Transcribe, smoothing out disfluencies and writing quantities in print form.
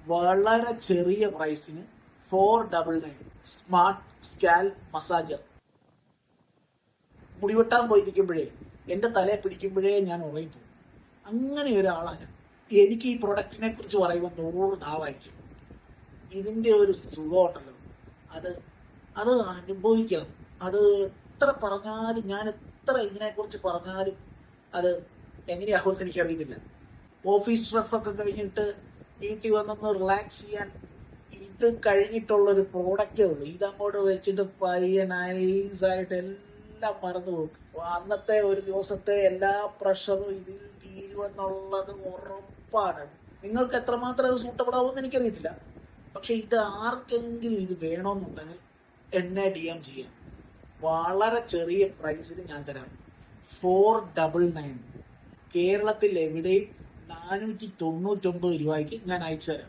വളരെ ചെറിയ പ്രൈസിന് 499 സ്മാർട്ട് സ്കാൽ മസാജർ. മുടിവെട്ടാൻ പോയിരിക്കുമ്പോഴേ എന്റെ തലയെ പിടിക്കുമ്പോഴേ ഞാൻ ഉറങ്ങിപ്പോകും. അങ്ങനെ ഒരാളാണ്. എനിക്ക് ഈ പ്രൊഡക്റ്റിനെ കുറിച്ച് പറയുമ്പോൾ 100 നാവായിരിക്കും. ഇതിന്റെ ഒരു സുഖമുണ്ടല്ലോ, അത് അത് അനുഭവിക്കണം. അത് എത്ര പറഞ്ഞാലും, ഞാൻ എത്ര ഇതിനെക്കുറിച്ച് പറഞ്ഞാലും അത് എങ്ങനെയാകുമെന്ന് എനിക്കറിയത്തില്ല. ഓഫീസ് സ്ട്രെസ്സൊക്കെ കഴിഞ്ഞിട്ട് വീട്ടിൽ വന്നൊന്ന് റിലാക്സ് ചെയ്യാൻ ഇത് കഴിഞ്ഞിട്ടുള്ളൊരു പ്രോഡക്റ്റേ ഉള്ളൂ. ഇതങ്ങോട്ട് വെച്ചിട്ട് പയ്യെ നൈസായിട്ട് എല്ലാം മറന്നു പോകും. അന്നത്തെ ഒരു ദിവസത്തെ എല്ലാ പ്രഷറും ഇതിൽ തീരുമെന്നുള്ളത് ഉറപ്പാണ്. നിങ്ങൾക്ക് എത്രമാത്രം അത് സൂട്ടബിൾ ആവുമെന്ന് എനിക്കറിയത്തില്ല. പക്ഷെ ഇത് ആർക്കെങ്കിലും ഇത് വേണമെന്നുണ്ടെങ്കിൽ എന്നെ DM ചെയ്യാം. വളരെ ചെറിയ പ്രൈസിൽ ഞാൻ തരാം. 499. കേരളത്തിൽ എവിടെയും 499 രൂപയ്ക്ക് ഞാൻ അയച്ചു തരാം.